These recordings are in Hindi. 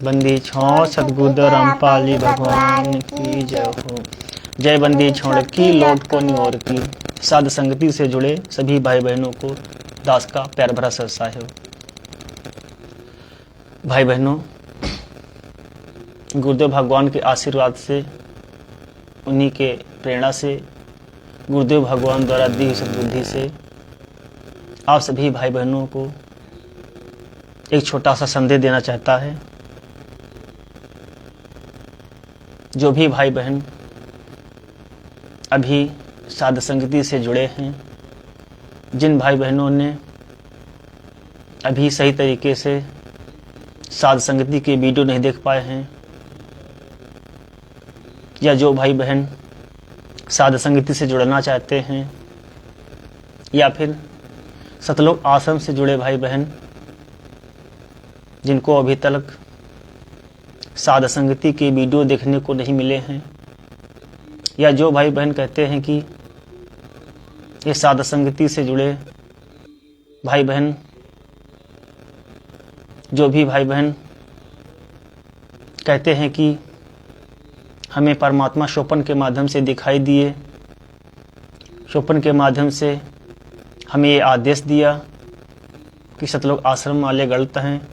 बंदी छोड़ सतगुरु रामपाली भगवान की जय हो। जय बंदी छोड़ की लौट को और की। साध संगति से जुड़े सभी भाई बहनों को दास का प्यार भरा सरसा है। भाई बहनों, गुरुदेव भगवान के आशीर्वाद से, उन्हीं के प्रेरणा से, गुरुदेव भगवान द्वारा दी हुई सद्बुद्धि से आप सभी भाई बहनों को एक छोटा सा संदेश देना चाहता है। जो भी भाई बहन अभी साध संगति से जुड़े हैं, जिन भाई बहनों ने अभी सही तरीके से साध संगति के वीडियो नहीं देख पाए हैं, या जो भाई बहन साध संगति से जुड़ना चाहते हैं, या फिर सतलोक आश्रम से जुड़े भाई बहन जिनको अभी तक साध संगति के वीडियो देखने को नहीं मिले हैं, या जो भाई बहन कहते हैं कि ये साध संगति से जुड़े भाई बहन, जो भी भाई बहन कहते हैं कि हमें परमात्मा स्वप्न के माध्यम से दिखाई दिए, स्वप्न के माध्यम से हमें ये आदेश दिया कि सतलोक आश्रम वाले गलत हैं,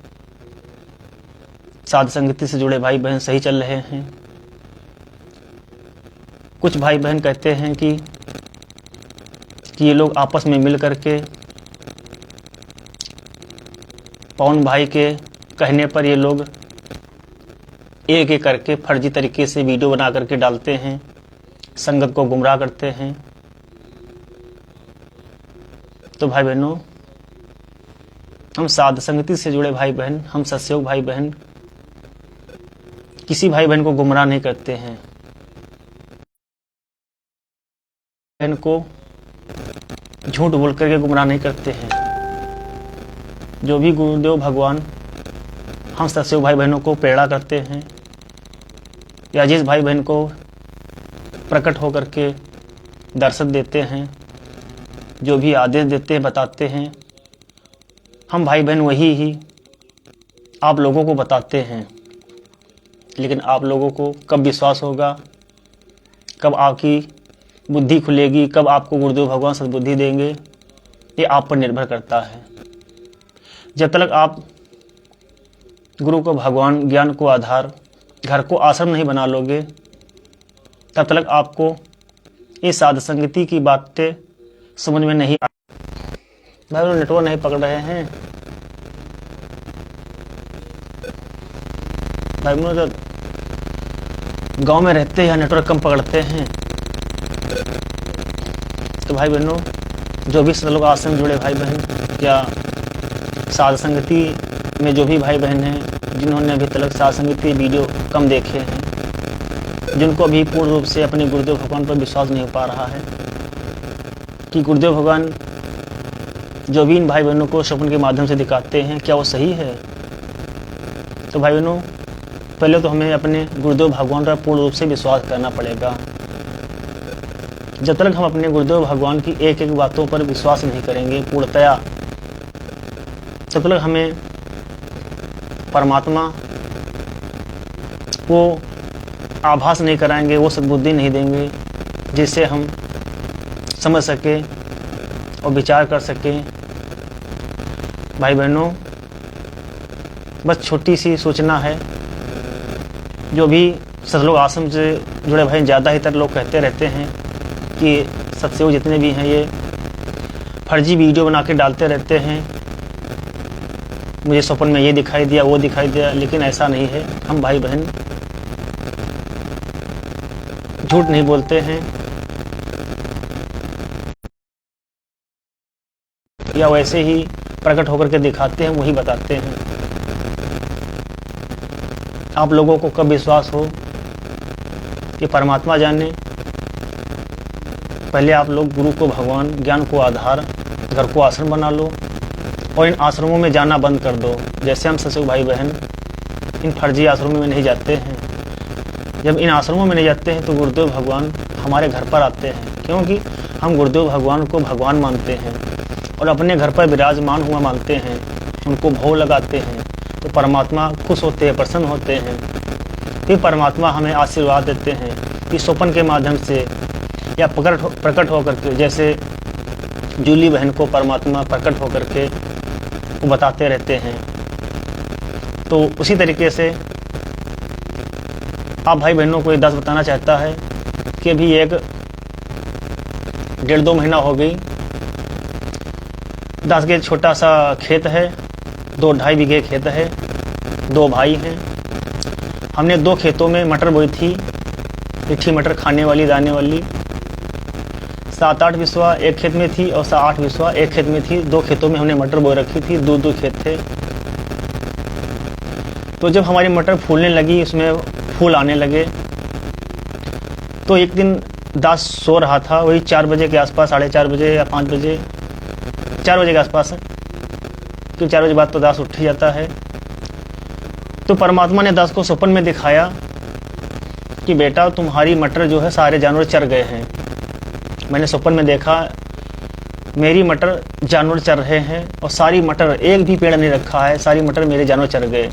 साध संगति से जुड़े भाई बहन सही चल रहे हैं। कुछ भाई बहन कहते हैं कि ये लोग आपस में मिल करके पवन भाई के कहने पर ये लोग एक एक करके फर्जी तरीके से वीडियो बना करके डालते हैं, संगत को गुमराह करते हैं। तो भाई बहनों, हम साध संगति से जुड़े भाई बहन, हम सत्सयोग भाई बहन किसी भाई बहन को गुमराह नहीं करते हैं, बहन को झूठ बोल करके गुमराह नहीं करते हैं। जो भी गुरुदेव भगवान हम सत्सयोग भाई बहनों को प्रेरणा करते हैं, या जिस भाई बहन को प्रकट होकर के दर्शन देते हैं, जो भी आदेश देते हैं, बताते हैं, हम भाई बहन वही ही आप लोगों को बताते हैं। लेकिन आप लोगों को कब विश्वास होगा, कब आपकी बुद्धि खुलेगी, कब आपको गुरुदेव भगवान सद्बुद्धि देंगे, ये आप पर निर्भर करता है। जब तक आप गुरु को भगवान, ज्ञान को आधार, घर को आश्रम नहीं बना लोगे, तब तक आपको ये साध संगति की बातें समझ में नहीं आ। भाई लोग नेटवर्क नहीं पकड़ रहे हैं। भाई लोग गांव में रहते हैं, नेटवर्क कम पकड़ते हैं। तो भाई बहनों, जो भी सतलोक आश्रम जुड़े भाई बहन या साध संगति में जो भी भाई बहन हैं, जिन्होंने अभी तक साध संगति वीडियो कम देखे हैं, जिनको अभी पूर्ण रूप से अपने गुरुदेव भगवान पर विश्वास नहीं हो पा रहा है कि गुरुदेव भगवान जो भी इन भाई बहनों को स्वप्न के माध्यम से दिखाते हैं, क्या वो सही है। तो भाई बहनों, पहले तो हमें अपने गुरुदेव भगवान पर पूर्ण रूप से विश्वास करना पड़ेगा। जब तक हम अपने गुरुदेव भगवान की एक एक बातों पर विश्वास नहीं करेंगे पूर्णतया, तब तक हमें परमात्मा वो आभास नहीं कराएंगे, वो सद्बुद्धि नहीं देंगे जिससे हम समझ सकें और विचार कर सकें। भाई बहनों, बस छोटी सी सूचना है। जो भी सतलोक आश्रम से जुड़े भाई, ज़्यादातर लोग कहते रहते हैं कि सत्सयोग जितने भी हैं ये फर्जी वीडियो बना के डालते रहते हैं, मुझे स्वप्न में ये दिखाई दिया, वो दिखाई दिया। लेकिन ऐसा नहीं है। हम भाई बहन झूठ नहीं बोलते हैं, या वैसे ही प्रकट होकर के दिखाते हैं, वही बताते हैं। आप लोगों को कब विश्वास हो कि परमात्मा जाने, पहले आप लोग गुरु को भगवान, ज्ञान को आधार, घर को आश्रम बना लो और इन आश्रमों में जाना बंद कर दो। जैसे हम सत्संग भाई बहन इन फर्जी आश्रमों में नहीं जाते हैं। जब इन आश्रमों में नहीं जाते हैं तो गुरुदेव भगवान हमारे घर पर आते हैं, क्योंकि हम गुरुदेव भगवान को भगवान मानते हैं और अपने घर पर विराजमान हुआ मानते हैं। उनको भोग लगाते हैं, तो परमात्मा खुश होते हैं, प्रसन्न होते हैं। फिर परमात्मा हमें आशीर्वाद देते हैं कि स्वप्न के माध्यम से या प्रकट होकर के, जैसे जूली बहन को परमात्मा प्रकट होकर के वो बताते रहते हैं। तो उसी तरीके से आप भाई बहनों को ये दास बताना चाहता है कि अभी 1-1.5-2 महीना हो गई। दास के छोटा सा खेत है, 2-2.5 बीघे खेत है, 2 भाई हैं। हमने 2 खेतों में मटर बोई थी, मीठी मटर खाने वाली, दाने वाली। 7-8 बिस्वा एक खेत में थी और 8 बिस्वा एक खेत में थी। 2 खेतों में हमने मटर बोई रखी थी, 2-2 खेत थे। तो जब हमारी मटर फूलने लगी, उसमें फूल आने लगे, तो एक दिन दास सो रहा था, वही 4 बजे के आसपास, 4:30 बजे या 5 बजे, 4 बजे के आसपास, क्योंकि 4 बजे बाद तो दास उठ ही जाता है। तो परमात्मा ने दास को स्वप्न में दिखाया कि बेटा तुम्हारी मटर जो है सारे जानवर चर गए हैं। मैंने स्वप्न में देखा मेरी मटर जानवर चर रहे हैं और सारी मटर, एक भी पेड़ नहीं रखा है, सारी मटर मेरे जानवर चर गए।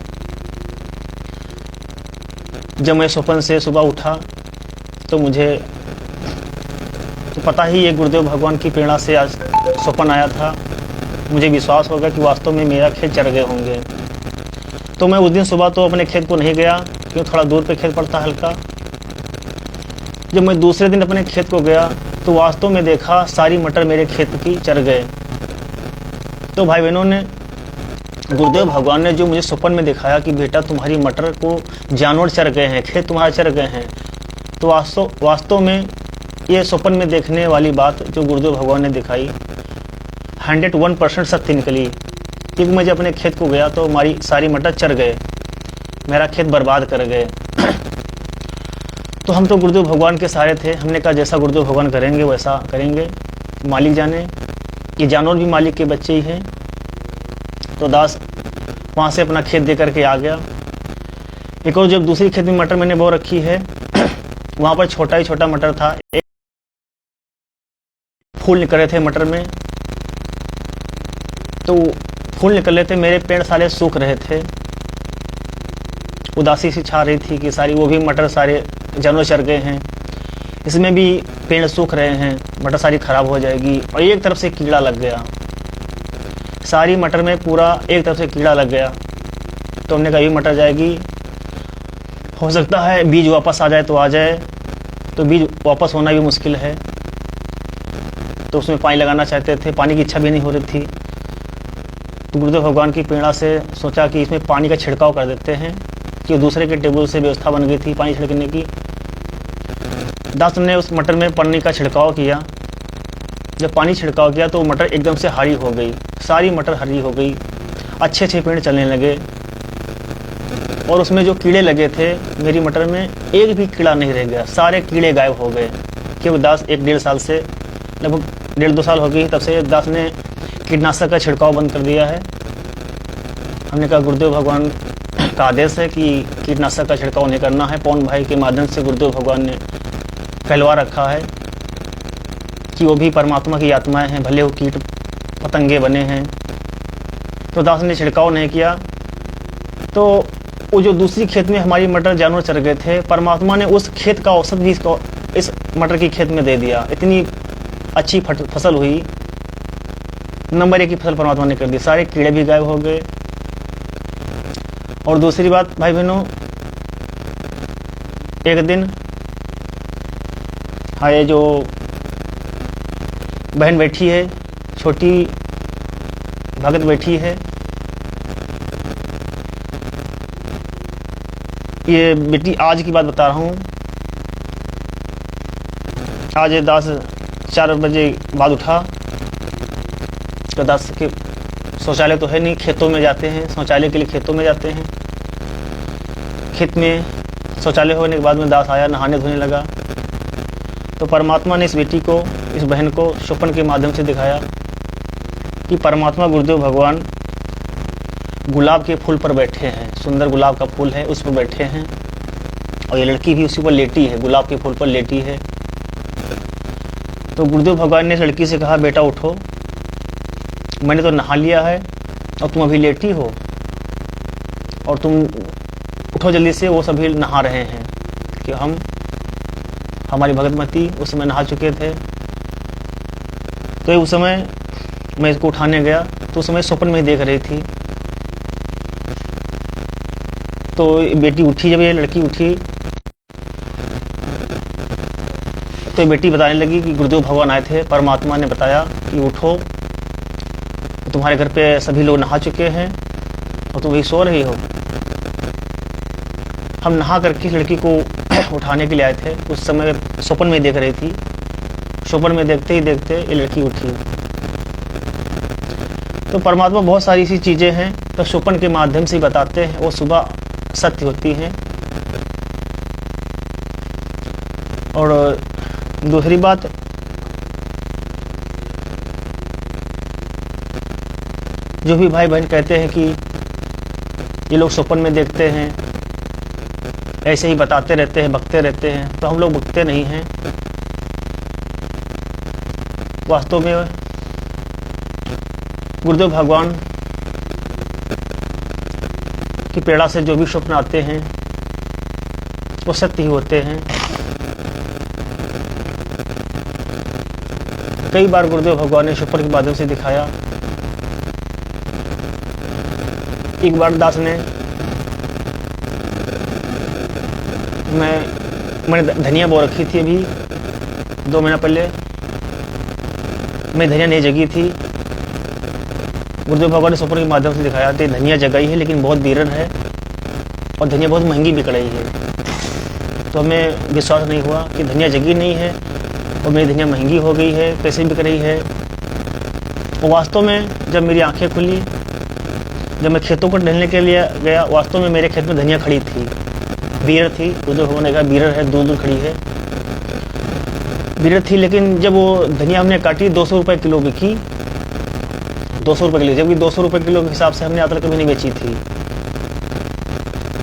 जब मैं स्वप्न से सुबह उठा तो मुझे तो पता ही ये गुरुदेव भगवान की प्रेरणा से आज स्वप्न आया था। मुझे विश्वास होगा कि वास्तव में मेरा खेत चर गए होंगे। तो मैं उस दिन सुबह तो अपने खेत को नहीं गया, क्योंकि थोड़ा दूर पे खेत पड़ता हल्का। जब मैं दूसरे दिन अपने खेत को गया तो वास्तव में देखा सारी मटर मेरे खेत की चर गए। तो भाई बहनों ने, गुरुदेव भगवान ने जो मुझे स्वप्न में दिखाया कि बेटा तुम्हारी मटर को जानवर चर गए हैं, खेत तुम्हारा चर गए हैं, तो वास्तव में ये स्वप्न में देखने वाली बात जो गुरुदेव भगवान ने दिखाई 101% सत्य निकली। क्योंकि मैं जब अपने खेत को गया तो हमारी सारी मटर चर गए, मेरा खेत बर्बाद कर गए। तो हम तो गुरुदेव भगवान के सहारे थे। हमने कहा जैसा गुरुदेव भगवान करेंगे वैसा करेंगे, मालिक जाने। ये जानवर भी मालिक के बच्चे ही हैं। तो दास वहाँ से अपना खेत दे करके आ गया। एक और जब दूसरी खेत में मटर मैंने बो रखी है, वहाँ पर छोटा ही छोटा मटर था, एक फूल निकल रहे थे मटर में। तो फूल निकल रहे थे, मेरे पेड़ सारे सूख रहे थे। उदासी सी छा रही थी कि सारी वो भी मटर सारे जानवर चर गए हैं, इसमें भी पेड़ सूख रहे हैं, मटर सारी खराब हो जाएगी। और एक तरफ से कीड़ा लग गया, सारी मटर में पूरा एक तरफ से कीड़ा लग गया। तो हमने कहा ये मटर जाएगी, हो सकता है बीज वापस आ जाए तो आ जाए, तो बीज वापस होना भी मुश्किल है। तो उसमें पानी लगाना चाहते थे, पानी की इच्छा भी नहीं हो रही थी। तो गुरुदेव भगवान की प्रेरणा से सोचा कि इसमें पानी का छिड़काव कर देते हैं, कि दूसरे के टेबल से व्यवस्था बन गई थी पानी छिड़कने की। दास ने उस मटर में पानी का छिड़काव किया। जब पानी छिड़काव किया तो मटर एकदम से हरी हो गई, सारी मटर हरी हो गई, अच्छे अच्छे पेड़ चलने लगे। और उसमें जो कीड़े लगे थे मेरी मटर में, एक भी कीड़ा नहीं रह गया, सारे कीड़े गायब हो गए। क्योंकि दास 1-1.5 साल से, लगभग 1.5-2 साल हो गई, तब से दास ने कीटनाशक का छिड़काव बंद कर दिया है। हमने कहा गुरुदेव भगवान का आदेश है कि कीटनाशक का छिड़काव नहीं करना है। पवन भाई के माध्यम से गुरुदेव भगवान ने कहलवा रखा है कि वो भी परमात्मा की आत्माएं हैं, भले वो कीट पतंगे बने हैं। तो दास ने छिड़काव नहीं किया। तो वो जो दूसरी खेत में हमारी मटर जानवर चर गए थे, परमात्मा ने उस खेत का औसत भी इस मटर की खेत में दे दिया। इतनी अच्छी फसल हुई, नंबर 1 की फसल परमात्मा ने कर दी, सारे कीड़े भी गायब हो गए। और दूसरी बात भाई बहनों, एक दिन हाँ, ये जो बहन बैठी है, छोटी भगत बैठी है, ये बेटी आज की बात बता रहा हूँ। आज दास 4 बजे बाद उठा, तो दास के शौचालय तो है नहीं, खेतों में जाते हैं, शौचालय के लिए खेतों में जाते हैं। खेत में शौचालय होने के बाद में दास आया, नहाने धोने लगा। तो परमात्मा ने इस बेटी को, इस बहन को स्वप्न के माध्यम से दिखाया कि परमात्मा गुरुदेव भगवान गुलाब के फूल पर बैठे हैं, सुंदर गुलाब का फूल है उस पर बैठे हैं, और ये लड़की भी उसी पर लेटी है, गुलाब के फूल पर लेटी है। तो गुरुदेव भगवान ने इस लड़की से कहा बेटा उठो, मैंने तो नहा लिया है और तुम अभी लेटी हो। और तुम उठो जल्दी से। वो सभी नहा रहे हैं कि हमारी भगतमती उस समय नहा चुके थे। तो उस समय मैं इसको उठाने गया तो उस समय स्वप्न में देख रही थी। तो बेटी उठी, जब ये लड़की उठी तो बेटी बताने लगी कि गुरुदेव भगवान आए थे, परमात्मा ने बताया कि उठो, तुम्हारे घर पे सभी लोग नहा चुके हैं और तुम वही सो रही हो। हम नहा करके इस लड़की को उठाने के लिए आए थे। उस समय स्वप्न में देख रही थी। स्वप्न में देखते ही देखते ये लड़की उठी। तो परमात्मा बहुत सारी ऐसी चीजें हैं तो स्वप्न के माध्यम से बताते हैं, वो सुबह सत्य होती हैं। और दूसरी बात, जो भी भाई बहन कहते हैं कि ये लोग स्वप्न में देखते हैं, ऐसे ही बताते रहते हैं, बकते रहते हैं, तो हम लोग बकते नहीं हैं। वास्तव में गुरुदेव भगवान की प्रेरणा से जो भी स्वप्न आते हैं वो सत्य ही होते हैं। कई बार गुरुदेव भगवान ने स्वप्न के माध्यम से दिखाया। एक बार दास ने मैंने धनिया बो रखी थी, अभी 2 महीना पहले मैं धनिया नहीं जगी थी। गुरुदेव भगवान ने स्वप्न के माध्यम से दिखाया तो धनिया जगाई है लेकिन बहुत विरल है और धनिया बहुत महंगी बिक रही है। तो हमें विश्वास नहीं हुआ कि धनिया जगी नहीं है और मेरी धनिया महंगी हो गई है, कैसे बिक रही है। और वास्तव में जब मेरी आंखें खुली, जब मैं खेतों को टहलने के लिए गया, वास्तव में मेरे खेत में धनिया खड़ी थी, बीरर थी। गुरुदेव भगवान ने कहा बीरर है, दूर दूर खड़ी है, बीरर थी। लेकिन जब वो धनिया हमने काटी 200 रुपये किलो बिकी, 200 रुपये किलो, जबकि 200 रुपये किलो के हिसाब से हमने आज तक कभी नहीं बेची थी।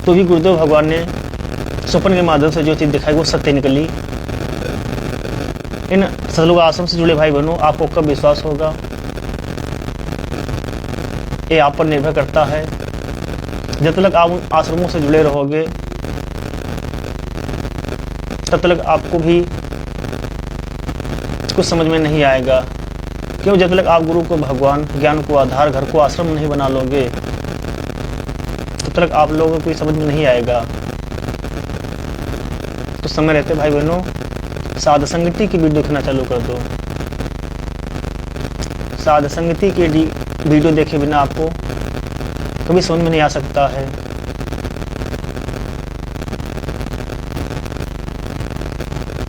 तो भी गुरुदेव भगवान ने स्वप्न के माध्यम से जो चीज़ दिखाई वो सत्य निकली। इन सतलोक आश्रम से जुड़े भाई बहनों, आपको कब विश्वास होगा ये आप पर निर्भर करता है। जब तक आप उन आश्रमों से जुड़े रहोगे तब तक आपको भी कुछ समझ में नहीं आएगा। क्यों? जब तक आप गुरु को भगवान, ज्ञान को आधार, घर को आश्रम नहीं बना लोगे तब तक आप लोगों को समझ में नहीं आएगा। तो समय रहते भाई बहनों साध संगति की वीडियो देखना चालू कर दो। साध संगति की वीडियो देखे बिना आपको कभी समझ में नहीं आ सकता है।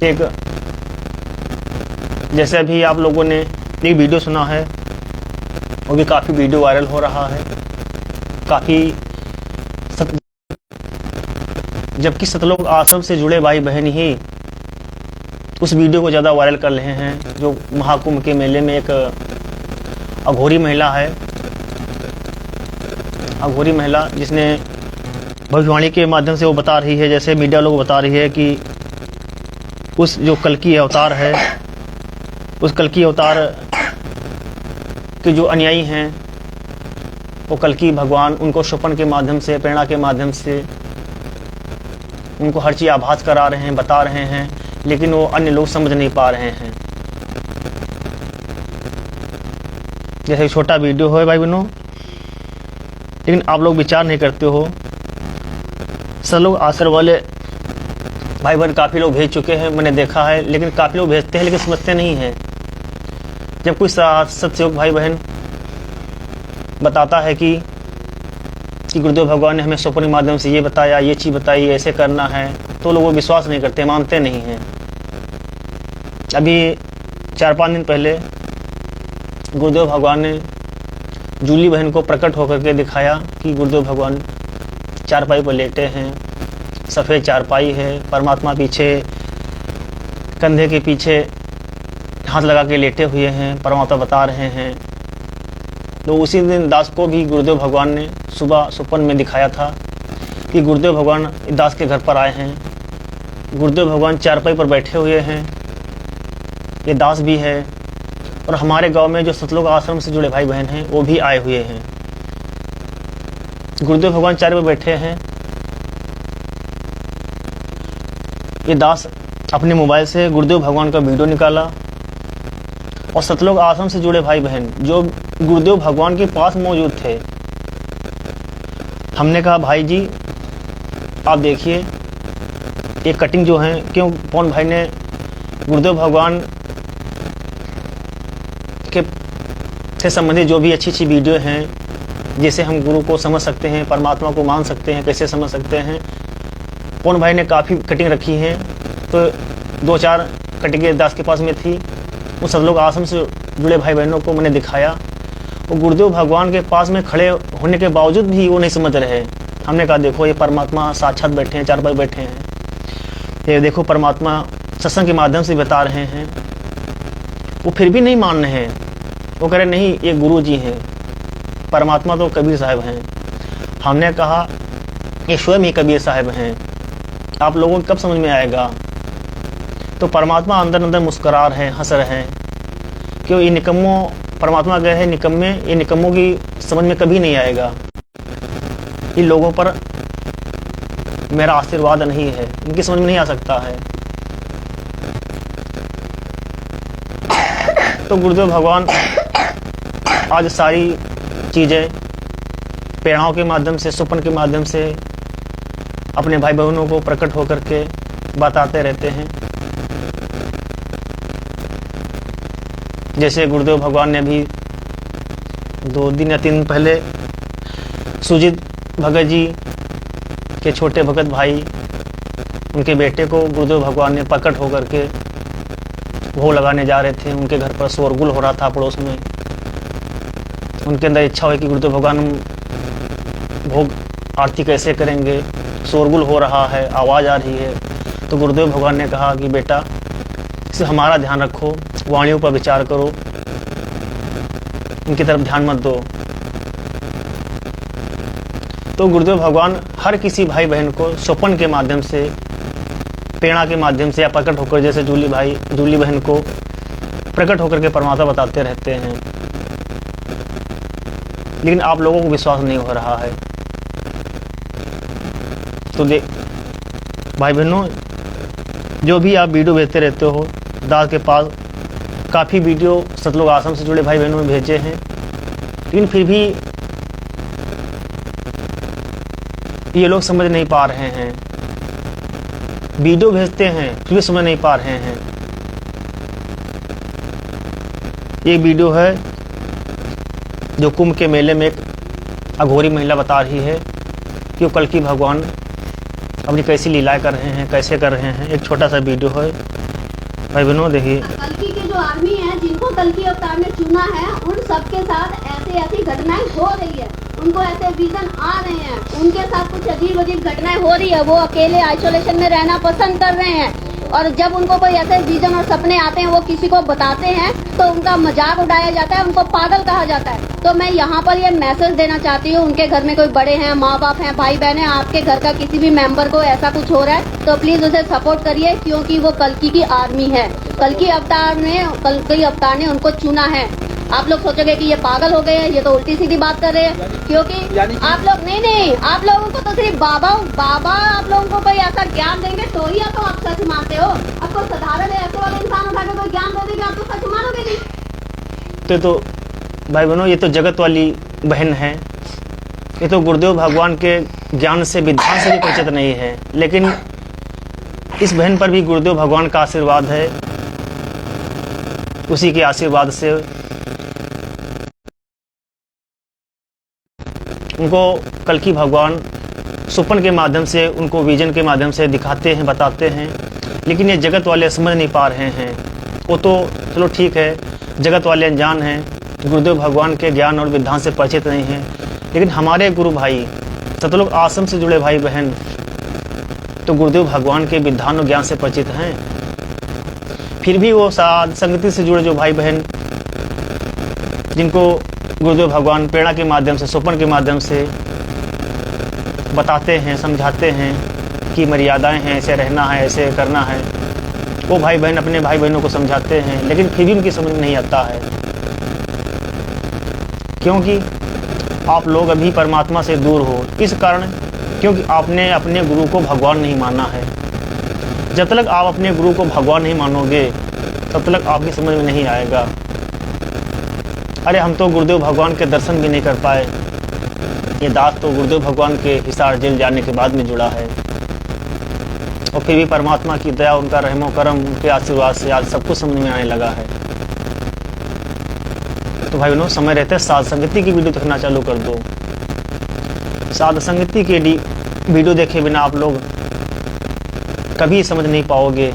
एक जैसे अभी आप लोगों ने एक वीडियो सुना है, वो भी काफ़ी वीडियो वायरल हो रहा है, काफ़ी जबकि सतलोक आश्रम से जुड़े भाई बहन ही उस वीडियो को ज़्यादा वायरल कर रहे हैं। जो महाकुंभ के मेले में एक अघोरी महिला है, अघोरी महिला जिसने भविष्यवाणी के माध्यम से वो बता रही है, जैसे मीडिया लोग बता रही है कि उस जो कल्कि अवतार है, उस कल्कि अवतार के जो अनुयायी हैं वो कल्कि भगवान उनको स्वप्न के माध्यम से, प्रेरणा के माध्यम से उनको हर चीज़ आभास करा रहे हैं, बता रहे हैं, लेकिन वो अन्य लोग समझ नहीं पा रहे हैं। जैसे छोटा वीडियो है भाई बहनों, लेकिन आप लोग विचार नहीं करते हो। सब लोग आश्रम वाले भाई बहन काफ़ी लोग भेज चुके हैं, मैंने देखा है, लेकिन काफ़ी लोग भेजते हैं लेकिन समझते नहीं हैं। जब कोई सत्सयोग भाई बहन बताता है कि गुरुदेव भगवान ने हमें स्वप्न के माध्यम से ये बताया, ये चीज़ बताई, ऐसे करना है, तो लोग वो विश्वास नहीं करते, मानते नहीं हैं। अभी 4-5 दिन पहले गुरुदेव भगवान ने जूली बहन को प्रकट होकर के दिखाया कि गुरुदेव भगवान चारपाई पर लेटे हैं, सफ़ेद चारपाई है, परमात्मा पीछे कंधे के पीछे हाथ लगा के लेटे हुए हैं, परमात्मा बता रहे हैं। तो उसी दिन दास को भी गुरुदेव भगवान ने सुबह स्वप्न में दिखाया था कि गुरुदेव भगवान दास के घर पर आए हैं, गुरुदेव भगवान चारपाई पर बैठे हुए हैं, ये दास भी है, और हमारे गांव में जो सतलोक आश्रम से जुड़े भाई बहन हैं वो भी आए हुए हैं। गुरुदेव भगवान 4 पे बैठे हैं। ये दास अपने मोबाइल से गुरुदेव भगवान का वीडियो निकाला और सतलोक आश्रम से जुड़े भाई बहन जो गुरुदेव भगवान के पास मौजूद थे, हमने कहा भाई जी आप देखिए ये कटिंग जो है, क्यों पवन भाई ने गुरुदेव भगवान के से संबंधित जो भी अच्छी अच्छी वीडियो हैं जिसे हम गुरु को समझ सकते हैं, परमात्मा को मान सकते हैं, कैसे समझ सकते हैं, पवन भाई ने काफ़ी कटिंग रखी हैं। तो 2-4 कटिंगें दास के पास में थी, उन सब लोग आश्रम से जुड़े भाई बहनों को मैंने दिखाया। वो गुरुदेव भगवान के पास में खड़े होने के बावजूद भी वो नहीं समझ रहे। हमने कहा देखो ये परमात्मा साक्षात बैठे हैं, 4 भाई बैठे हैं, ये देखो परमात्मा सत्संग के माध्यम से बता रहे हैं। वो फिर भी नहीं मान रहे हैं। वो कह रहे नहीं ये गुरु जी हैं, परमात्मा तो कबीर साहब हैं। हमने कहा ये स्वयं ही कबीर साहब हैं, आप लोगों को कब समझ में आएगा। तो परमात्मा अंदर अंदर मुस्कुरा रहे हैं, हंस रहे हैं। क्यों ये निकम्मों, परमात्मा गए हैं निकम्मे, ये निकम्मों की समझ में कभी नहीं आएगा। इन लोगों पर मेरा आशीर्वाद नहीं है, इनकी समझ में नहीं आ सकता है। तो गुरुदेव भगवान आज सारी चीज़ें प्रेरणाओं के माध्यम से, स्वप्न के माध्यम से अपने भाई बहनों को प्रकट होकर के बताते रहते हैं। जैसे गुरुदेव भगवान ने भी 2 दिन या 3 दिन पहले सुजीत भगत जी के छोटे भगत भाई, उनके बेटे को गुरुदेव भगवान ने प्रकट होकर के भोग लगाने जा रहे थे। उनके घर पर शोरगुल हो रहा था पड़ोस में। उनके अंदर इच्छा हुई कि गुरुदेव भगवान भोग आरती कैसे करेंगे, शोरगुल हो रहा है, आवाज़ आ रही है। तो गुरुदेव भगवान ने कहा कि बेटा इसे हमारा ध्यान रखो, वाणियों पर विचार करो, उनकी तरफ ध्यान मत दो। तो गुरुदेव भगवान हर किसी भाई बहन को स्वप्न के माध्यम से, प्रेरणा के माध्यम से या प्रकट होकर, जैसे जूली बहन को प्रकट होकर के परमात्मा बताते रहते हैं। लेकिन आप लोगों को विश्वास नहीं हो रहा है। तो भाई बहनों जो भी आप वीडियो भेजते रहते हो, दास के पास काफ़ी वीडियो सतलोक आश्रम से जुड़े भाई बहनों ने भेजे हैं, लेकिन फिर भी ये लोग समझ नहीं पा रहे हैं। वीडियो भेजते हैं फिर भी समझ नहीं पा रहे हैं। ये वीडियो है जो कुंभ के मेले में एक अघोरी महिला बता रही है कि वो कल्कि भगवान अपनी कैसी लीलाएं कर रहे हैं, कैसे कर रहे हैं। एक छोटा सा वीडियो है भाई बहनों, देखिए। कल्कि की जो आर्मी है, जिनको कल्कि अवतार ने चुना है, उन सबके साथ ऐसी घटनाएं हो रही है। उनको ऐसे विजन आ रहे हैं, उनके साथ कुछ अजीब घटनाएं हो रही है। वो अकेले आइसोलेशन में रहना पसंद कर रहे हैं, और जब उनको कोई ऐसे विजन और सपने आते हैं, वो किसी को बताते हैं तो उनका मजाक उड़ाया जाता है, उनको पागल कहा जाता है। तो मैं यहाँ पर ये मैसेज देना चाहती हूँ, उनके घर में कोई बड़े हैं, माँ बाप हैं, भाई बहन है, आपके घर का किसी भी मेंबर को ऐसा कुछ हो रहा है तो प्लीज उसे सपोर्ट करिए, क्योंकि वो कल्कि की आर्मी है। कल्कि अवतार ने उनको चुना है। आप लोग सोचोगे कि ये पागल हो गए हैं, ये तो उल्टी सीधी बात कर रहे हैं, क्योंकि आप लोग नहीं, आप लोगों को तो सिर्फ बाबा आप लोगों को कोई ऐसा ज्ञान देंगे तो ही आप सच मानते हो। आपको साधारण ऐसे वाले इंसान उठा के कोई ज्ञान दे देंगे, आप तो सच मानोगे नहीं। तो भाई बहनों, ये तो जगत वाली बहन है, ये तो गुरुदेव भगवान के ज्ञान से, विद्वान से भी परिचित नहीं है, लेकिन इस बहन पर भी गुरुदेव भगवान का आशीर्वाद है। उसी के आशीर्वाद से उनको कल्कि भगवान स्वप्न के माध्यम से, उनको विजन के माध्यम से दिखाते हैं, बताते हैं। लेकिन ये जगत वाले समझ नहीं पा रहे हैं। वो तो चलो ठीक है, जगत वाले अनजान हैं, गुरुदेव भगवान के ज्ञान और विधान से परिचित नहीं हैं। लेकिन हमारे गुरु भाई, सतलोक आश्रम से जुड़े भाई बहन तो गुरुदेव भगवान के विधान और ज्ञान से परिचित हैं। फिर भी वो साध संगति से जुड़े जो भाई बहन, जिनको गुरुदेव भगवान प्रेरणा के माध्यम से, स्वप्न के माध्यम से बताते हैं, समझाते हैं कि मर्यादाएं हैं, ऐसे रहना है, ऐसे करना है, वो भाई बहन अपने भाई बहनों को समझाते हैं, लेकिन फिर भी उनकी समझ नहीं आता है। क्योंकि आप लोग अभी परमात्मा से दूर हो, इस कारण क्योंकि आपने अपने गुरु को भगवान नहीं माना है। जब तक आप अपने गुरु को भगवान नहीं मानोगे तब तक आपकी समझ में नहीं आएगा। अरे हम तो गुरुदेव भगवान के दर्शन भी नहीं कर पाए, ये दास तो गुरुदेव भगवान के हिसार जेल जाने के बाद में जुड़ा है, और फिर भी परमात्मा की दया, उनका रहमो करम, उनके आशीर्वाद से आज सब कुछ समझ में आने लगा है। तो भाई बहनों, समय रहते साध संगति की वीडियो देखना चालू कर दो। साध संगति के वीडियो देखे बिना आप लोग कभी समझ नहीं पाओगे,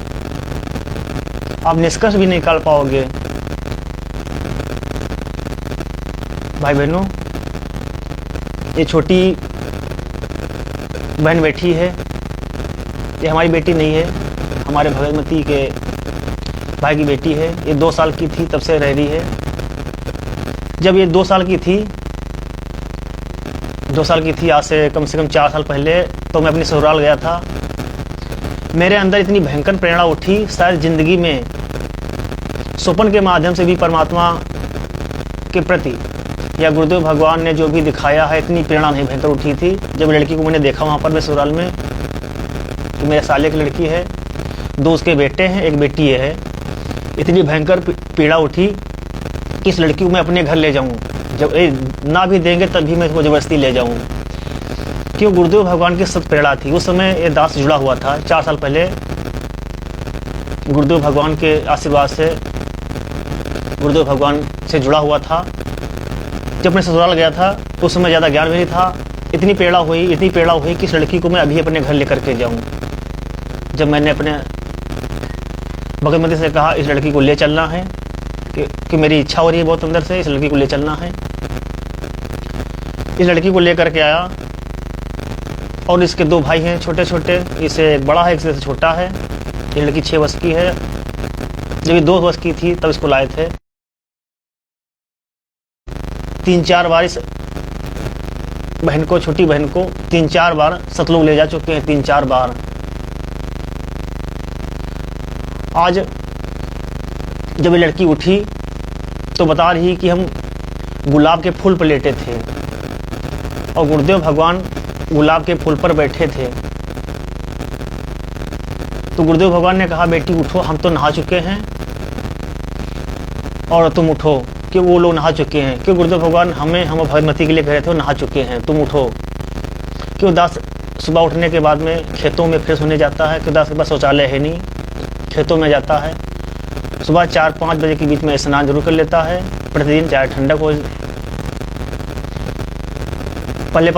आप निष्कर्ष भी निकाल पाओगे। भाई बहनों, ये छोटी बहन बैठी है, ये हमारी बेटी नहीं है, हमारे भगवती के भाई की बेटी है। ये 2 साल की थी तब से रह रही है। जब ये 2 साल की थी, 2 साल की थी, आज से कम 4 साल पहले, तो मैं अपनी ससुराल गया था। मेरे अंदर इतनी भयंकर प्रेरणा उठी, शायद जिंदगी में स्वप्न के माध्यम से भी परमात्मा के प्रति या गुरुदेव भगवान ने जो भी दिखाया है, इतनी प्रेरणा नहीं भयंकर उठी थी। जब लड़की को मैंने देखा वहाँ पर मैं ससुराल में, तो मेरे साले की लड़की है, 2 उसके बेटे हैं, एक बेटी है। इतनी भयंकर पीड़ा उठी कि इस लड़की को मैं अपने घर ले जाऊं, जब ना भी देंगे तब भी मैं इसको जबरदस्ती ले जाऊं। क्यों? गुरुदेव भगवान की सत प्रेरणा थी। उस समय ये दास जुड़ा हुआ था 4 साल पहले, गुरुदेव भगवान के आशीर्वाद से गुरुदेव भगवान से जुड़ा हुआ था। जब मैं ससुराल गया था तो उस समय ज़्यादा ज्ञान भी नहीं था। इतनी प्रेरणा हुई कि इस लड़की को मैं अभी अपने घर लेकर के जाऊं। जब मैंने अपने भगवती से कहा इस लड़की को ले चलना है, कि मेरी इच्छा हो रही है बहुत अंदर से, इस लड़की को ले चलना है। इस लड़की को लेकर के आया, और इसके 2 भाई हैं छोटे छोटे, इसे एक बड़ा है, एक से छोटा है। ये लड़की 6 वर्ष की है। जब ये 2 वर्ष की थी तब इसको लाए थे। 3-4 बार इस बहन को, छोटी बहन को 3-4 बार सतलोक ले जा चुके हैं, 3-4 बार। आज जब ये लड़की उठी तो बता रही कि हम गुलाब के फूल पर लेटे थे और गुरुदेव भगवान गुलाब के फूल पर बैठे थे। तो गुरुदेव भगवान ने कहा, बेटी उठो, हम तो नहा चुके हैं और तुम उठो, कि वो लोग नहा चुके हैं। क्यों? गुरुदेव भगवान हम भगवती के लिए कह रहे थे वो नहा चुके हैं, तुम उठो। क्यों? दास सुबह उठने के बाद में खेतों में फ्रेश होने जाता है, क्यों? दास के पास शौचालय है नहीं, खेतों में जाता है। सुबह 4-5 बजे के बीच में स्नान जरूर कर लेता है प्रतिदिन, चाहे ठंडक हो। पहले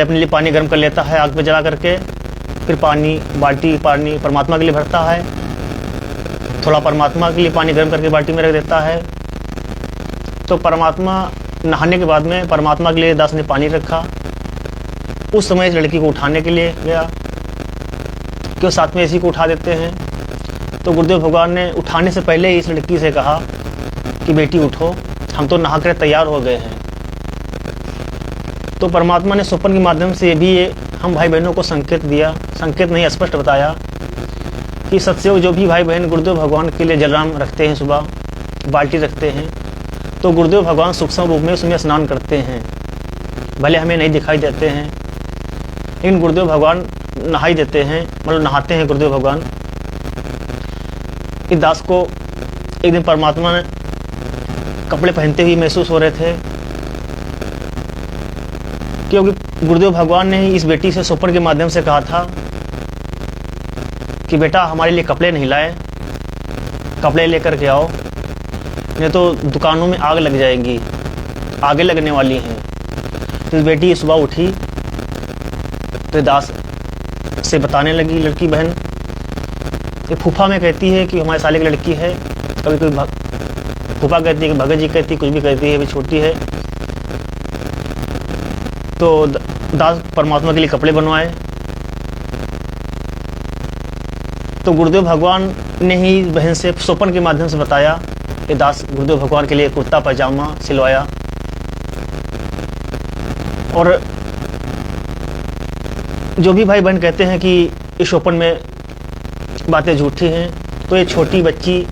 अपने लिए पानी गर्म कर लेता है आग पे जला करके, फिर बाल्टी पानी परमात्मा के लिए भरता है, थोड़ा परमात्मा के लिए पानी गर्म करके बाल्टी में रख देता है। तो परमात्मा नहाने के बाद में परमात्मा के लिए दास ने पानी रखा। उस समय इस लड़की को उठाने के लिए गया, क्यों? साथ में इसी को उठा देते हैं। तो गुरुदेव भगवान ने उठाने से पहले इस लड़की से कहा कि बेटी उठो, हम तो नहा कर तैयार हो गए हैं। तो परमात्मा ने स्वप्न के माध्यम से भी हम भाई बहनों को संकेत दिया, संकेत नहीं स्पष्ट बताया कि सत्सयोग जो भी भाई बहन गुरुदेव भगवान के लिए जलराम रखते हैं, सुबह बाल्टी रखते हैं, तो गुरुदेव भगवान सूक्ष्म रूप में उसमें स्नान करते हैं। भले हमें नहीं दिखाई देते हैं, लेकिन गुरुदेव भगवान नहाई देते हैं, मतलब नहाते हैं गुरुदेव भगवान। इस दास को एक दिन परमात्मा ने कपड़े पहनते हुए महसूस हो रहे थे, क्योंकि गुरुदेव भगवान ने ही इस बेटी से स्वप्न के माध्यम से कहा था कि बेटा हमारे लिए कपड़े नहीं लाए, कपड़े लेकर के आओ, नहीं तो दुकानों में आग लग जाएगी, आगे लगने वाली हैं। तो इस बेटी सुबह उठी तो दास से बताने लगी लड़की बहन, ये फूफा में कहती है कि हमारे साले की लड़की है, कभी कोई फूफा कहती है कि भगत जी कहती है, कुछ भी कहती है, अभी छोटी है। तो दास परमात्मा के लिए कपड़े बनवाए। तो गुरुदेव भगवान ने ही बहन से स्वप्न के माध्यम से बताया कि दास गुरुदेव भगवान के लिए कुर्ता पजामा सिलवाया। और जो भी भाई बहन कहते हैं कि इस स्वप्न में बातें झूठी हैं, तो ये छोटी बच्ची,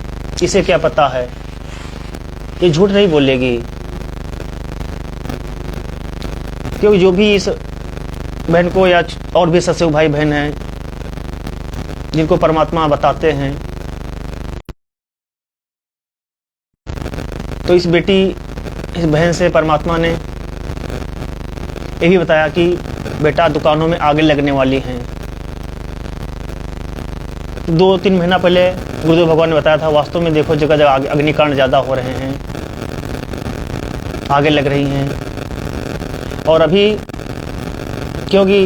इसे क्या पता है, ये झूठ नहीं बोलेगी। क्योंकि जो भी इस बहन को या और भी सत्संग भाई बहन हैं जिनको परमात्मा बताते हैं, तो इस बहन से परमात्मा ने ये भी बताया कि बेटा दुकानों में आगे लगने वाली हैं। 2-3 महीना पहले गुरुदेव भगवान ने बताया था, वास्तव में देखो जगह जगह अग्निकांड ज़्यादा हो रहे हैं, आगे लग रही हैं। और अभी क्योंकि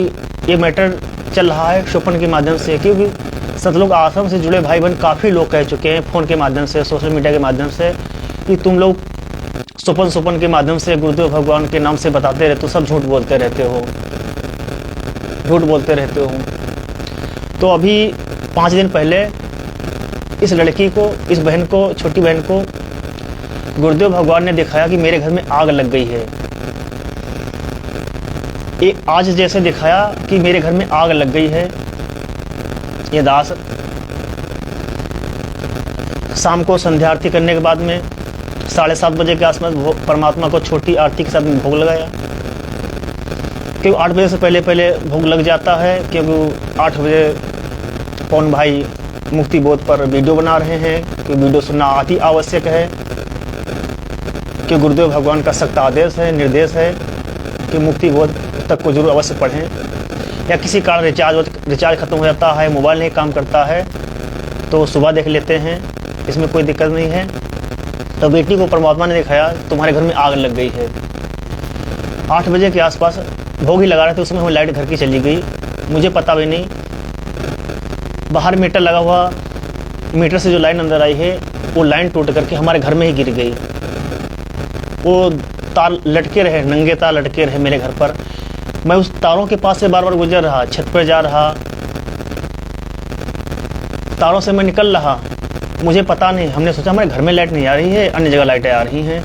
ये मैटर चल रहा है स्वप्न के माध्यम से, क्योंकि सतलोक आश्रम से जुड़े भाई बहन काफ़ी लोग कह चुके हैं फ़ोन के माध्यम से, सोशल मीडिया के माध्यम से, कि तुम लोग स्वप्न के माध्यम से गुरुदेव भगवान के नाम से बताते रहते हो, सब झूठ बोलते रहते हो, झूठ बोलते रहते हो। तो अभी 5 दिन पहले इस लड़की को, इस बहन को, छोटी बहन को गुरुदेव भगवान ने दिखाया कि मेरे घर में आग लग गई है। ये आज जैसे दिखाया कि मेरे घर में आग लग गई है। ये दास शाम को संध्या आरती करने के बाद में 7:30 बजे के आसपास परमात्मा को छोटी आरती के साथ में भोग लगाया, क्योंकि 8 बजे से पहले भोग लग जाता है, क्योंकि 8 बजे पवन भाई मुक्ति बोध पर वीडियो बना रहे हैं, कि वीडियो सुनना अति आवश्यक है, कि गुरुदेव भगवान का सख्त आदेश है, निर्देश है कि मुक्ति बोध तक को जरूर अवश्य पढ़ें। या किसी कारण रिचार्ज खत्म हो जाता है, मोबाइल नहीं काम करता है, तो सुबह देख लेते हैं, इसमें कोई दिक्कत नहीं है। तो बेटी को परमात्मा ने दिखाया तुम्हारे घर में आग लग गई है। 8 बजे के आसपास भोग ही लगा रहे थे, उसमें हमें लाइट घर की चली गई, मुझे पता भी नहीं। बाहर मीटर लगा हुआ, मीटर से जो लाइन अंदर आई है वो लाइन टूट करके हमारे घर में ही गिर गई। वो तार लटके रहे, नंगे तार लटके रहे मेरे घर पर। मैं उस तारों के पास से बार बार गुजर रहा, छत पर जा रहा, तारों से मैं निकल रहा, मुझे पता नहीं। हमने सोचा हमारे घर में लाइट नहीं आ रही है, अन्य जगह लाइटें आ रही हैं।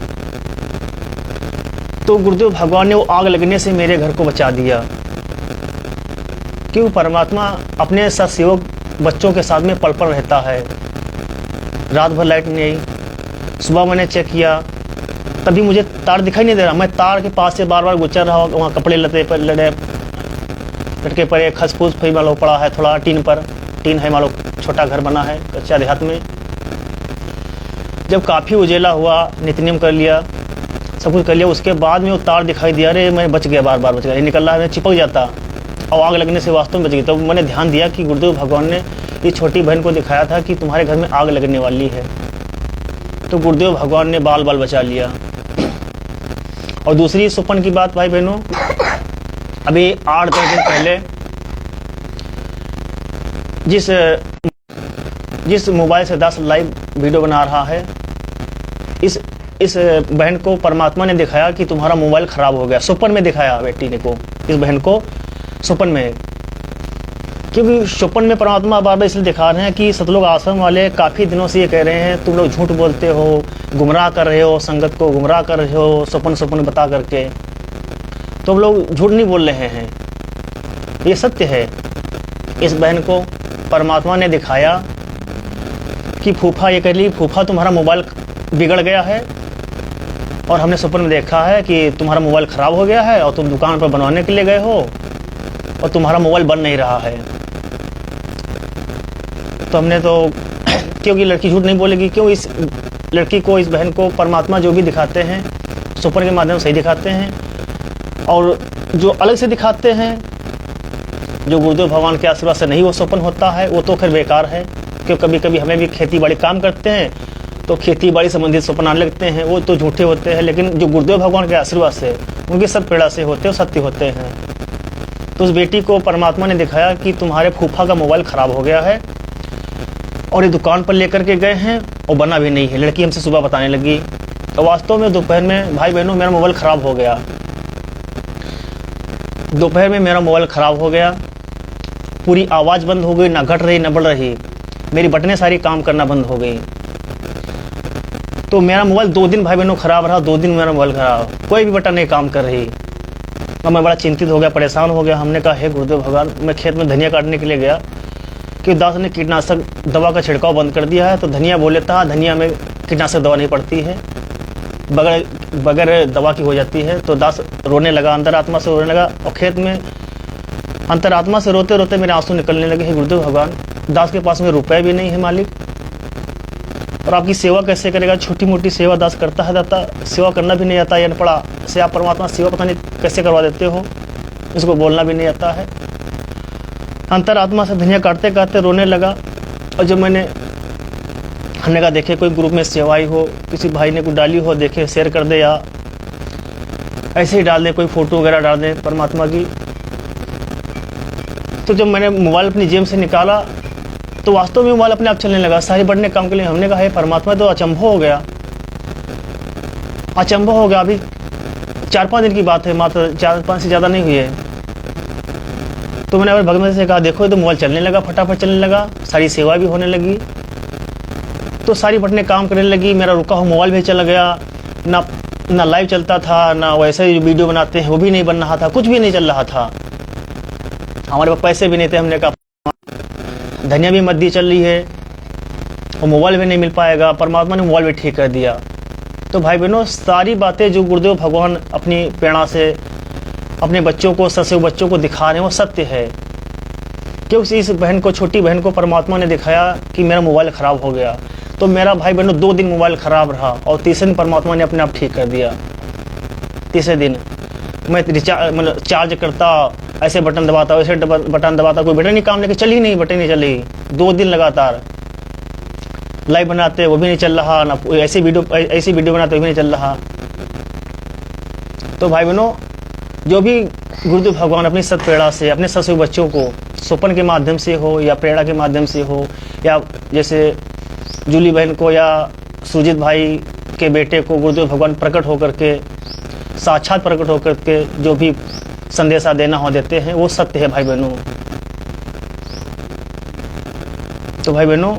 तो गुरुदेव भगवान ने वो आग लगने से मेरे घर को बचा दिया, क्योंकि परमात्मा अपने सत्सेवक बच्चों के साथ में पल पल रहता है। रात भर लाइट नहीं आई, सुबह मैंने चेक किया तभी मुझे तार दिखाई नहीं दे रहा। मैं तार के पास से बार बार गुजर रहा, वहाँ कपड़े लटके पड़े, खस फूस मालो पड़ा है, थोड़ा टीन है, मालो छोटा घर बना है कच्चा देहात में। जब काफ़ी उजेला हुआ, नित्यनेम कर लिया, सब कुछ कर लिया, उसके बाद में वो तार दिखाई दिया, अरे मैं बच गया, बार बच गया, निकल रहा है, मैं चिपक जाता और आग लगने से वास्तव में बच गई। तो मैंने ध्यान दिया कि गुरुदेव भगवान ने ये छोटी बहन को दिखाया था कि तुम्हारे घर में आग लगने वाली है, तो गुरुदेव भगवान ने बाल बचा लिया। और दूसरी स्वप्न की बात भाई बहनों, अभी 8-10 दिन पहले जिस मोबाइल से दास लाइव वीडियो बना रहा है, इस बहन को परमात्मा ने दिखाया कि तुम्हारा मोबाइल खराब हो गया। स्वप्न में दिखाया बेटी ने को, इस बहन को स्वप्न में, क्योंकि स्वप्न में परमात्मा बार बार इसलिए दिखा रहे हैं कि सतलोक आश्रम वाले काफ़ी दिनों से ये कह रहे हैं तुम लोग झूठ बोलते हो, गुमराह कर रहे हो, संगत को गुमराह कर रहे हो स्वप्न बता करके। तो हम लोग झूठ नहीं बोल रहे हैं, ये सत्य है। इस बहन को परमात्मा ने दिखाया कि फूफा, ये कह ली फूफा तुम्हारा मोबाइल बिगड़ गया है, और हमने स्वप्न में देखा है कि तुम्हारा मोबाइल ख़राब हो गया है और तुम दुकान पर बनवाने के लिए गए हो और तुम्हारा मोबाइल बन नहीं रहा है। तो हमने तो क्योंकि लड़की झूठ नहीं बोलेगी, क्यों इस लड़की को, इस बहन को परमात्मा जो भी दिखाते हैं स्वप्न के माध्यम से ही दिखाते हैं, और जो अलग से दिखाते हैं, जो गुरुदेव भगवान के आशीर्वाद से नहीं वो स्वप्न होता है, वो तो खैर बेकार है। क्योंकि कभी कभी हमें भी खेती बाड़ी काम करते हैं तो खेती बाड़ी संबंधित स्वप्न आने लगते हैं, वो तो झूठे होते हैं, लेकिन जो गुरुदेव भगवान के आशीर्वाद से उनके सब पेड़ा से होते हैं, सत्य होते हैं। तो उस बेटी को परमात्मा ने दिखाया कि तुम्हारे फूफा का मोबाइल ख़राब हो गया है और ये दुकान पर लेकर के गए हैं और बना भी नहीं है। लड़की हमसे सुबह बताने लगी, तो वास्तव में दोपहर में भाई बहनों मेरा मोबाइल ख़राब हो गया। दोपहर में मेरा मोबाइल ख़राब हो गया, पूरी आवाज़ बंद हो गई, ना घट रही ना बढ़ रही, मेरी बटनें सारी काम करना बंद हो गई। तो मेरा मोबाइल 2 दिन भाई बहनों ख़राब रहा, 2 दिन मेरा मोबाइल ख़राब, कोई भी बटन नहीं काम कर रही। और मैं बड़ा चिंतित हो गया, परेशान हो गया। हमने कहा हे गुरुदेव भगवान, मैं खेत में धनिया काटने के लिए गया कि दास ने कीटनाशक दवा का छिड़काव बंद कर दिया है, तो धनिया बोल लेता है धनिया में कीटनाशक दवा नहीं पड़ती है। बगैर बगैर दवा की हो जाती है। तो दास रोने लगा, अंतरात्मा से रोने लगा, और खेत में अंतरात्मा से रोते रोते मेरे आंसू निकलने लगे। हे गुरुदेव भगवान, दास के पास में रुपए भी नहीं है मालिक, और आपकी सेवा कैसे करेगा? छोटी मोटी सेवा दास करता है दाता, सेवा करना भी नहीं आता, अनपढ़ा से आप परमात्मा सेवा पता नहीं कैसे करवा देते हो, इसको बोलना भी नहीं आता है। अंतरात्मा से धनिया काटते काटते रोने लगा। और जब हमने कहा देखे कोई ग्रुप में सेवाई हो, किसी भाई ने कुछ डाली हो, देखे शेयर कर दे, या ऐसे ही डाल दे, कोई फोटो वगैरह डाल दे परमात्मा की। तो जब मैंने मोबाइल अपनी जेब से निकाला तो वास्तव में मोबाइल अपने आप चलने लगा, सारी बढ़ने काम के लिए। हमने कहा हे परमात्मा, तो अचंभव हो गया, अचंभव हो गया। अभी 4-5 दिन की बात है, मात्र 4-5 से ज़्यादा नहीं हुई है। तो मैंने अपने भगवान से कहा देखो, तो मोबाइल चलने लगा, फटाफट चलने लगा, सारी सेवा भी होने लगी, तो सारी बटनें काम करने लगी, मेरा रुका हुआ मोबाइल भी चला गया, ना लाइव चलता था, ना वैसे ही वीडियो बनाते हैं वो भी नहीं बन रहा था, कुछ भी नहीं चल रहा था। हमारे पास पैसे भी नहीं थे। हमने कहा धनिया भी मद्दी चल रही है और मोबाइल भी नहीं मिल पाएगा, परमात्मा ने मोबाइल भी ठीक कर दिया। तो भाई बहनों, सारी बातें जो गुरुदेव भगवान अपनी प्रेरणा से अपने बच्चों को, ससुर बच्चों को दिखा रहे हैं, वो सत्य है। क्योंकि इस बहन को, छोटी बहन को परमात्मा ने दिखाया कि मेरा मोबाइल ख़राब हो गया, तो मेरा भाई बहनों 2 दिन मोबाइल ख़राब रहा, और तीसरे दिन परमात्मा ने अपने आप ठीक कर दिया। तीसरे दिन मैं मतलब चार्ज करता, ऐसे बटन दबाता, वैसे बटन दबाता, कोई बटन नहीं काम लेके चली नहीं, बटन नहीं चली। 2 दिन लगातार लाइव बनाते वो भी नहीं चल रहा, ना ऐसी वीडियो बनाते वो भी नहीं चल रहा। तो भाई बहनों, जो भी गुरुदेव भगवान अपनी सत्प्रेरणा से अपने ससुर बच्चों को स्वप्न के माध्यम से हो या प्रेरणा के माध्यम से हो, या जैसे जूली बहन को या सुजीत भाई के बेटे को गुरुदेव भगवान प्रकट होकर के, साक्षात प्रकट होकर के जो भी संदेशा देना हो देते हैं, वो सत्य है भाई बहनों। तो भाई बहनों,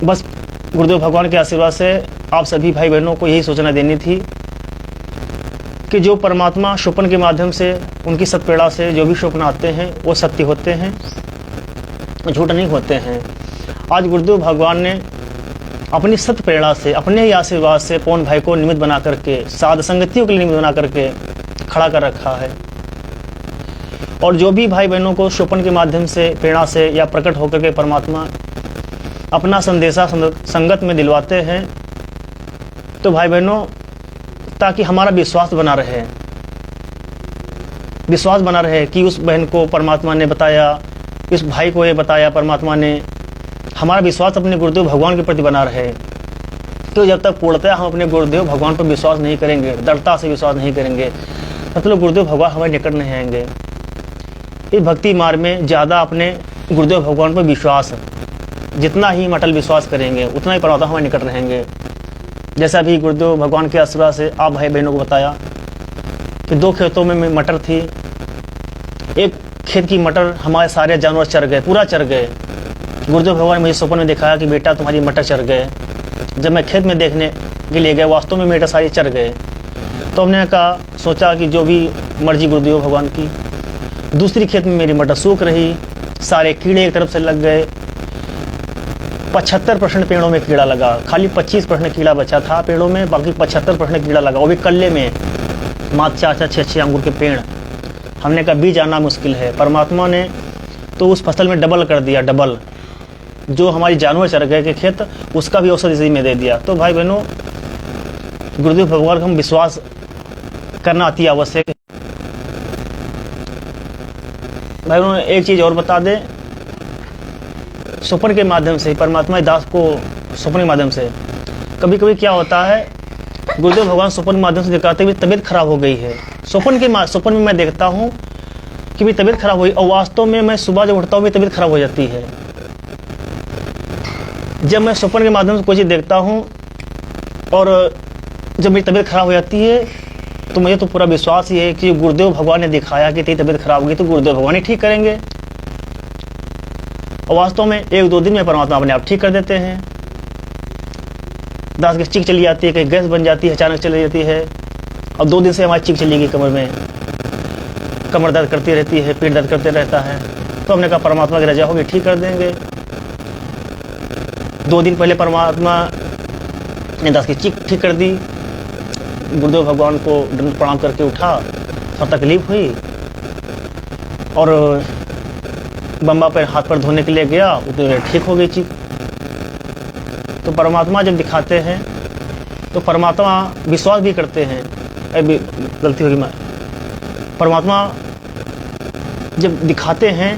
बस गुरुदेव भगवान के आशीर्वाद से आप सभी भाई बहनों को यही सूचना देनी थी कि जो परमात्मा स्वप्न के माध्यम से, उनकी सत्प्रेरणा से जो भी स्वप्न आते हैं वो सत्य होते हैं, झूठ नहीं होते हैं। आज गुरुदेव भगवान ने अपनी सत्य प्रेरणा से, अपने ही आशीर्वाद से पवन भाई को निमित्त बना करके, साध संगतियों के लिए निमित्त बना करके खड़ा कर रखा है। और जो भी भाई बहनों को स्वप्न के माध्यम से, प्रेरणा से या प्रकट होकर के परमात्मा अपना संदेशा संगत में दिलवाते हैं, तो भाई बहनों, ताकि हमारा विश्वास बना रहे, विश्वास बना रहे कि उस बहन को परमात्मा ने बताया, इस भाई को ये बताया परमात्मा ने, हमारा विश्वास अपने गुरुदेव भगवान के प्रति बना रहे। तो जब तक पूर्णतः हम अपने गुरुदेव भगवान पर विश्वास नहीं करेंगे, दृढ़ता से विश्वास नहीं करेंगे, मतलब गुरुदेव भगवान हमारे निकट नहीं आएंगे। इस भक्ति मार्ग में ज़्यादा अपने गुरुदेव भगवान पर विश्वास, जितना ही अटल विश्वास करेंगे, उतना ही परमात्मा हमारे निकट रहेंगे। जैसा भी गुरुदेव भगवान के आशीर्वाद से आप भाई बहनों को बताया कि 2 खेतों में मटर थी, एक खेत की मटर हमारे सारे जानवर चर गए, पूरा चर गए। गुरुदेव भगवान ने मुझे स्वप्न में दिखाया कि बेटा तुम्हारी मटर चर गए। जब मैं खेत में देखने के लिए गया, वास्तव में मटर सारी चर गए। तो हमने कहा, सोचा कि जो भी मर्जी गुरुदेव भगवान की। दूसरी खेत में मेरी मटर सूख रही, सारे कीड़े एक तरफ से लग गए। 75% पेड़ों में कीड़ा लगा, खाली 25% कीड़ा बचा था पेड़ों में, बाकी 75% कीड़ा लगा, वो भी कल्ले में, मात्र 4-4, 6-6 अंगूर के पेड़। हमने कहा बीज आना मुश्किल है, परमात्मा ने तो उस फसल में डबल कर दिया, डबल। जो हमारी जानवर चर गए के खेत, उसका भी औसत इसी में दे दिया। तो भाई बहनों, गुरुदेव भगवान को हम विश्वास करना अति आवश्यक है। भाई बहनों, एक चीज़ और बता दें, स्वप्न के माध्यम से, परमात्मा दास को स्वप्न के माध्यम से कभी कभी क्या होता है, गुरुदेव भगवान स्वप्न के माध्यम से दिखाते हुए तबीयत खराब हो गई है। स्वप्न में मैं देखता हूँ कि मेरी तबीयत खराब हुई, और वास्तव में मैं सुबह जब उठता हूँ मेरी तबीयत खराब हो जाती है। जब मैं स्वप्न के माध्यम से कोई चीज़ देखता हूँ और जब मेरी तबीयत खराब हो जाती है, तो मुझे तो पूरा विश्वास ही है कि गुरुदेव भगवान ने दिखाया कि तेरी तबीयत खराब होगी तो गुरुदेव भगवान ही ठीक करेंगे। और वास्तव में 1-2 दिन में परमात्मा अपने आप ठीक कर देते हैं। दास की चीख चली जाती है, कहीं गैस बन जाती है, अचानक चली जाती है। और 2 दिन से हमारी चीख चली गई, कमर में, कमर दर्द करती रहती है, पेट दर्द करते रहता है। तो हमने कहा परमात्मा की रजा होगी, ठीक कर देंगे। 2 दिन पहले परमात्मा ने दास की चीख ठीक कर दी। गुरुदेव भगवान को दंड प्रणाम करके उठा, थोड़ा तकलीफ हुई और बम्बा पर हाथ पर धोने के लिए गया, उतने ठीक हो गई चीज। तो परमात्मा जब दिखाते हैं तो परमात्मा विश्वास भी करते हैं। अभी गलती होगी, मैं परमात्मा जब दिखाते हैं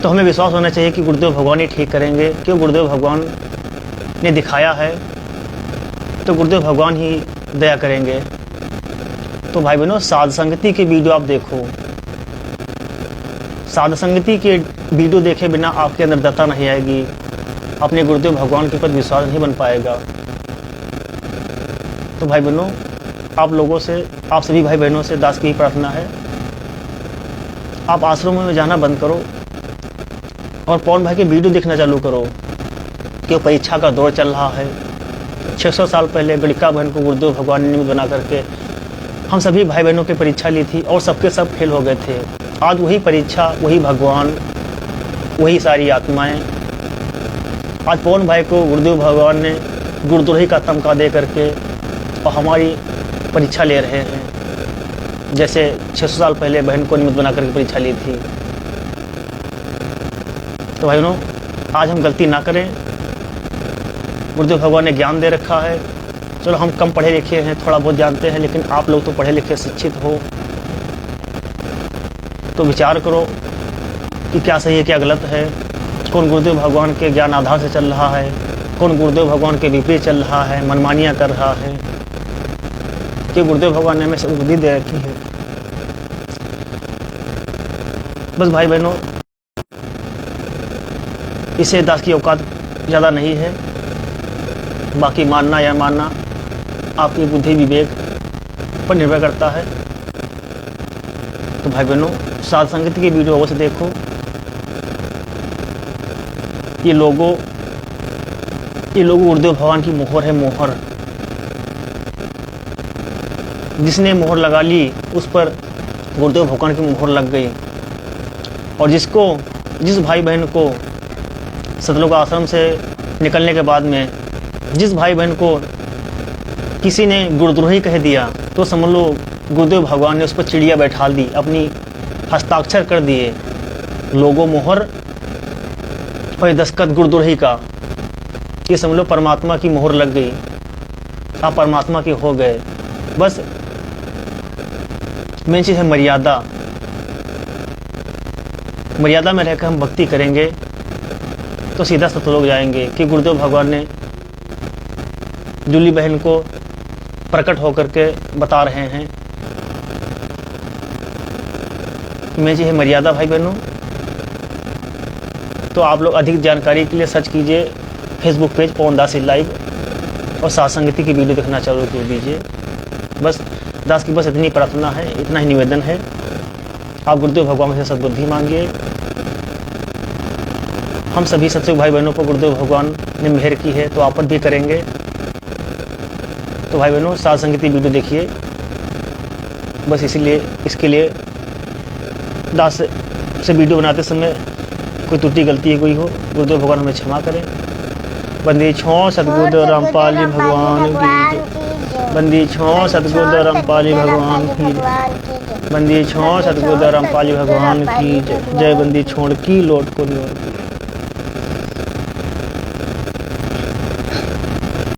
तो हमें विश्वास होना चाहिए कि गुरुदेव भगवान ही ठीक करेंगे। क्यों गुरुदेव भगवान ने दिखाया है तो गुरुदेव भगवान ही दया करेंगे। तो भाई बहनों, साध संगति के वीडियो आप देखो। साध संगति के वीडियो देखे बिना आपके अंदर दत्ता नहीं आएगी, अपने गुरुदेव भगवान के प्रति विश्वास नहीं बन पाएगा। तो भाई बहनों, आप लोगों से, आप सभी भाई बहनों से दास की प्रार्थना है, आप आश्रमों में जाना बंद करो और पवन भाई के वीडियो देखना चालू करो। कि परीक्षा का दौर चल रहा है। 600 साल पहले गणिका बहन को गुरुदेव भगवान ने निमित्त बना करके हम सभी भाई बहनों की परीक्षा ली थी और सबके सब फेल हो गए थे। आज वही परीक्षा, वही भगवान, वही सारी आत्माएं, आज पवन भाई को गुरुदेव भगवान ने गुरुद्रोही का तमका दे करके और हमारी परीक्षा ले रहे हैं, जैसे 600 साल पहले बहन को निमित्त बना करके परीक्षा ली थी। तो भाई बहनों, आज हम गलती ना करें। गुरुदेव भगवान ने ज्ञान दे रखा है। चलो हम कम पढ़े लिखे हैं, थोड़ा बहुत जानते हैं, लेकिन आप लोग तो पढ़े लिखे शिक्षित हो, तो विचार करो कि क्या सही है क्या गलत है। कौन गुरुदेव भगवान के ज्ञान आधार से चल रहा है, कौन गुरुदेव भगवान के विपरीत चल रहा है, मनमानियाँ कर रहा है। कि गुरुदेव भगवान ने हमें सब बुद्धि दे रखी है। बस भाई बहनों, इसे दास की औकात ज़्यादा नहीं है। बाकी मानना या मानना आपकी बुद्धि विवेक पर निर्भर करता है। तो भाई बहनों, साध संगति की वीडियो अवश्य देखो। ये लोगों गुरुदेव भगवान की मोहर है, मोहर। जिसने मोहर लगा ली उस पर गुरुदेव भगवान की मोहर लग गई। और जिस भाई बहन को सतलोक आश्रम से निकलने के बाद में जिस भाई बहन को किसी ने गुरुद्रोही कह दिया, तो समझ लो गुरुदेव भगवान ने उस पर चिड़िया बैठा दी, अपनी हस्ताक्षर कर दिए, लोगो मोहर और दस्तखत गुरुद्रोही का। ये समझ लो परमात्मा की मोहर लग गई, आप परमात्मा के हो गए। बस मेन चीज़ है मर्यादा। मर्यादा में रहकर हम भक्ति करेंगे तो सीधा सतलोक जाएंगे। कि गुरुदेव भगवान ने जूली बहन को प्रकट होकर के बता रहे हैं। मेन चीज़ है मर्यादा भाई बहनों। तो आप लोग अधिक जानकारी के लिए सर्च कीजिए फेसबुक पेज पवन दास लाइव और साध संगति की वीडियो देखना चालू कर दीजिए। बस दास की बस इतनी प्रार्थना है, इतना ही निवेदन है। आप गुरुदेव भगवान से सद्बुद्धि मांगिए। हम सभी सत्संग भाई बहनों पर गुरुदेव भगवान ने मेहर की है तो आप पर भी करेंगे। तो भाई बहनों, साध संगति वीडियो देखिए। बस इसके लिए दास से वीडियो बनाते समय कोई त्रुटि गलती कोई हो, गुरुदेव भगवान हमें क्षमा करें। बंदी छो सतगुरुदेव रामपाल जी भगवान की। बंदी छो सतगुरुदेव रामपाल जी भगवान की। बंदी छो सतगुरुदेव रामपाल जी भगवान की जय। बंदी छोड़ की लोट को नहीं।